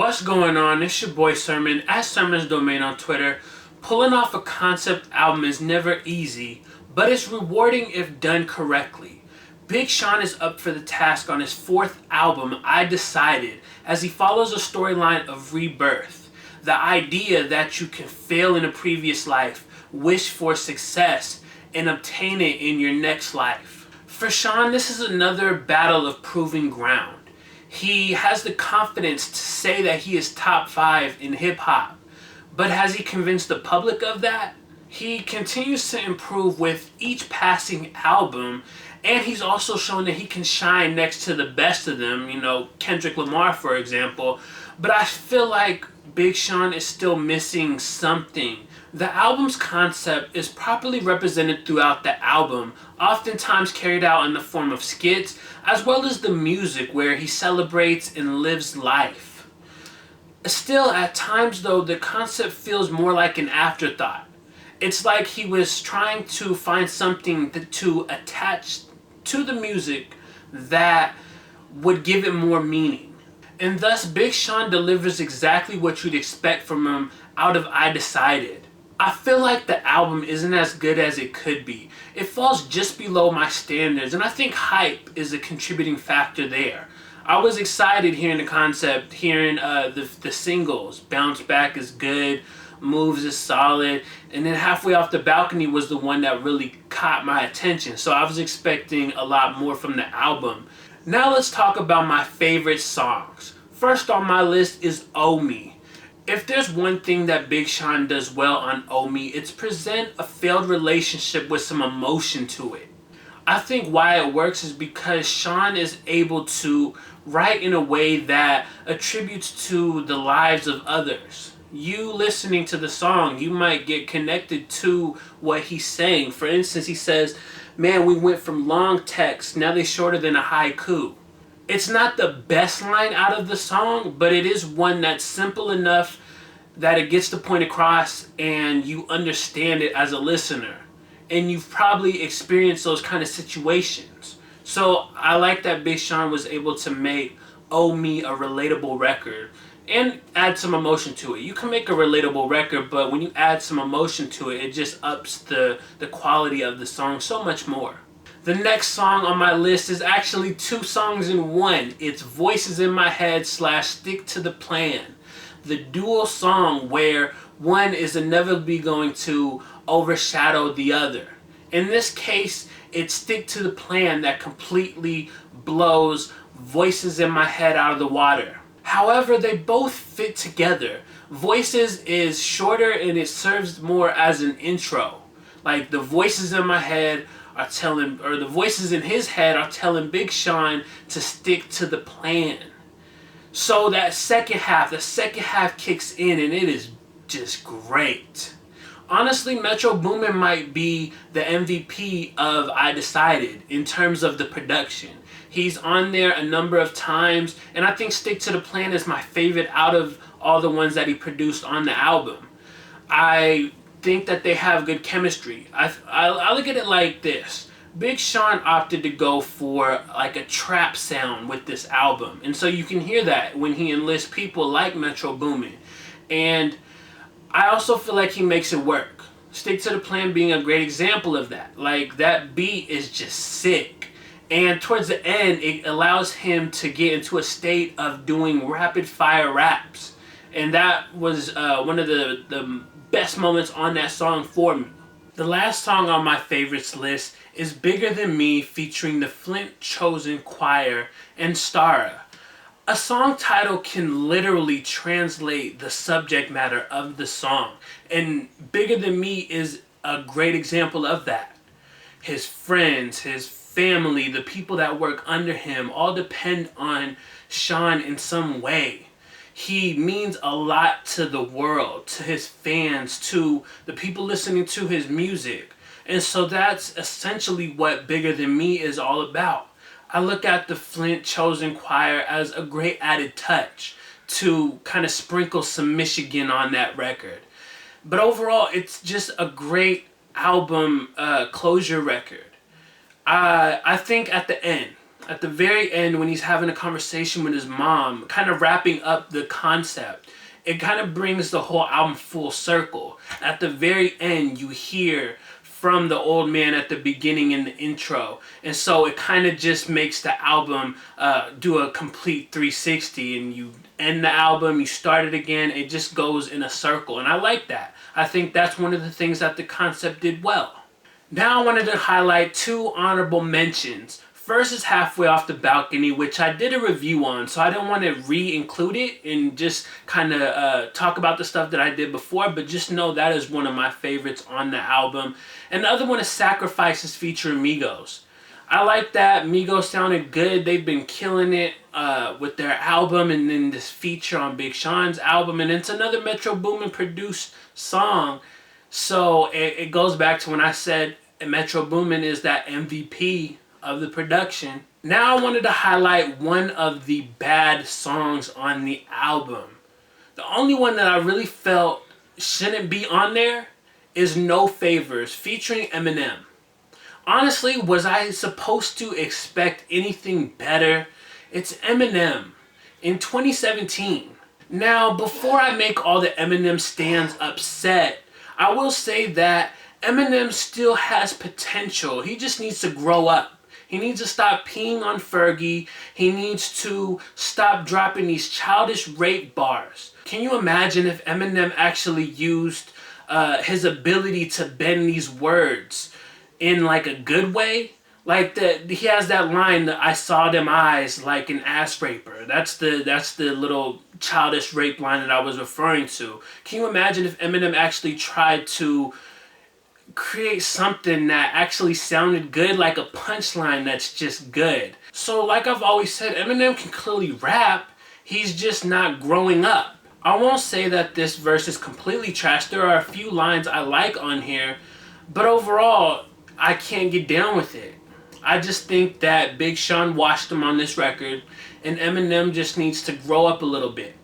What's going on? It's your boy Sermon at Sermon's Domain on Twitter. Pulling off a concept album is never easy, but it's rewarding if done correctly. Big Sean is up for the task on his fourth album, I Decided, as he follows a storyline of rebirth. The idea that you can fail in a previous life, wish for success, and obtain it in your next life. For Sean, this is another battle of proving ground. He has the confidence to say that he is top 5 in hip hop, but has he convinced the public of that? He continues to improve with each passing album, and he's also shown that he can shine next to the best of them, Kendrick Lamar for example, but I feel like Big Sean is still missing something. The album's concept is properly represented throughout the album, oftentimes carried out in the form of skits, as well as the music where he celebrates and lives life. Still, at times though, the concept feels more like an afterthought. It's like he was trying to find something to attach to the music that would give it more meaning. And thus, Big Sean delivers exactly what you'd expect from him out of I Decided. I feel like the album isn't as good as it could be. It falls just below my standards, and I think hype is a contributing factor there. I was excited hearing the concept, hearing the singles. Bounce Back is good, Moves is solid, and then Halfway Off the Balcony was the one that really caught my attention, so I was expecting a lot more from the album. Now let's talk about my favorite songs. First on my list is Oh Me. If there's one thing that Big Sean does well on Oh Me, it's present a failed relationship with some emotion to it. I think why it works is because Sean is able to write in a way that attributes to the lives of others. You listening to the song, you might get connected to what he's saying. For instance, he says, "Man, we went from long texts, now they're shorter than a haiku." It's not the best line out of the song, but it is one that's simple enough that it gets the point across and you understand it as a listener. And you've probably experienced those kind of situations. So I like that Big Sean was able to make Oh Me a relatable record and add some emotion to it. You can make a relatable record, but when you add some emotion to it, it just ups the quality of the song so much more. The next song on my list is actually 2 songs in one. It's Voices in My Head / Stick to the Plan. The dual song where one is inevitably going to overshadow the other. In this case, it's Stick to the Plan that completely blows Voices in My Head out of the water. However, they both fit together. Voices is shorter and it serves more as an intro. Like the voices in my head are telling, or the voices in his head are telling Big Sean to stick to the plan. So that second half kicks in and it is just great. Honestly, Metro Boomin might be the MVP of I Decided in terms of the production. He's on there a number of times, and I think Stick to the Plan is my favorite out of all the ones that he produced on the album. I think that they have good chemistry. I look at it like this. Big Sean opted to go for like a trap sound with this album. And so you can hear that when he enlists people like Metro Boomin. And I also feel like he makes it work. Stick to the Plan being a great example of that. Like that beat is just sick. And towards the end, it allows him to get into a state of doing rapid fire raps. And that was one of the best moments on that song for me. The last song on my favorites list is Bigger Than Me featuring the Flint Chosen Choir and Stara. A song title can literally translate the subject matter of the song, and Bigger Than Me is a great example of that. His friends, his family, the people that work under him all depend on Sean in some way. He means a lot to the world, to his fans, to the people listening to his music. And so that's essentially what Bigger Than Me is all about. I look at the Flint Chosen Choir as a great added touch to kind of sprinkle some Michigan on that record. But overall, it's just a great album closure record. I think at the end, At the very end, when he's having a conversation with his mom, kind of wrapping up the concept, it kind of brings the whole album full circle. At the very end, you hear from the old man at the beginning in the intro, and so it kind of just makes the album do a complete 360, and you end the album, you start it again, it just goes in a circle, and I like that. I think that's one of the things that the concept did well. Now I wanted to highlight two honorable mentions. First is Halfway Off the Balcony, which I did a review on, so I don't want to re-include it and just kind of talk about the stuff that I did before, but just know that is one of my favorites on the album. And the other one is Sacrifices featuring Migos. I like that. Migos sounded good. They've been killing it with their album, and then this feature on Big Sean's album, and it's another Metro Boomin produced song. So it goes back to when I said Metro Boomin is that MVP of the production. Now I wanted to highlight one of the bad songs on the album. The only one that I really felt shouldn't be on there is No Favors featuring Eminem. Honestly, was I supposed to expect anything better? It's Eminem in 2017. Now, before I make all the Eminem stans upset, I will say that Eminem still has potential. He just needs to grow up. He needs to stop peeing on Fergie. He needs to stop dropping these childish rape bars. Can you imagine if Eminem actually used his ability to bend these words in like a good way? Like he has that line that I saw them eyes like an ass raper. That's the little childish rape line that I was referring to. Can you imagine if Eminem actually tried to create something that actually sounded good, like a punchline that's just good? So like I've always said, Eminem can clearly rap, he's just not growing up. I won't say that this verse is completely trash. There are a few lines I like on here, but overall I can't get down with it. I just think that Big Sean washed him on this record, and Eminem just needs to grow up a little bit.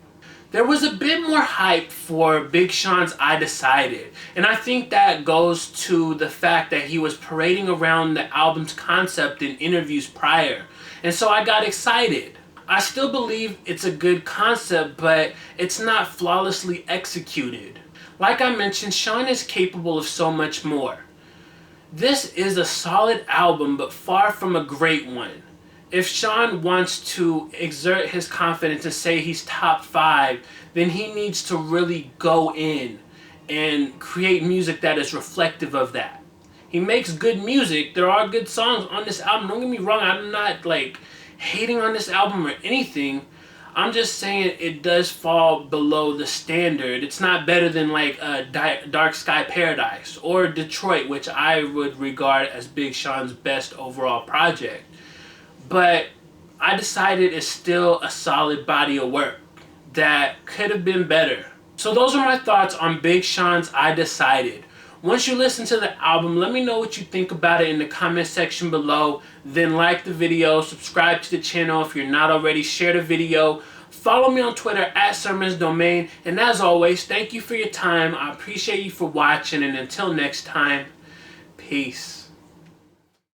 There was a bit more hype for Big Sean's I Decided, and I think that goes to the fact that he was parading around the album's concept in interviews prior, and so I got excited. I still believe it's a good concept, but it's not flawlessly executed. Like I mentioned, Sean is capable of so much more. This is a solid album, but far from a great one. If Sean wants to exert his confidence and say he's top 5, then he needs to really go in and create music that is reflective of that. He makes good music. There are good songs on this album. Don't get me wrong. I'm not like hating on this album or anything. I'm just saying it does fall below the standard. It's not better than like Dark Sky Paradise or Detroit, which I would regard as Big Sean's best overall project. But I Decided it's still a solid body of work that could have been better. So those are my thoughts on Big Sean's I Decided. Once you listen to the album, let me know what you think about it in the comment section below. Then like the video, subscribe to the channel if you're not already, share the video. Follow me on Twitter at @SermonsDomain. And as always, thank you for your time. I appreciate you for watching, and until next time, peace.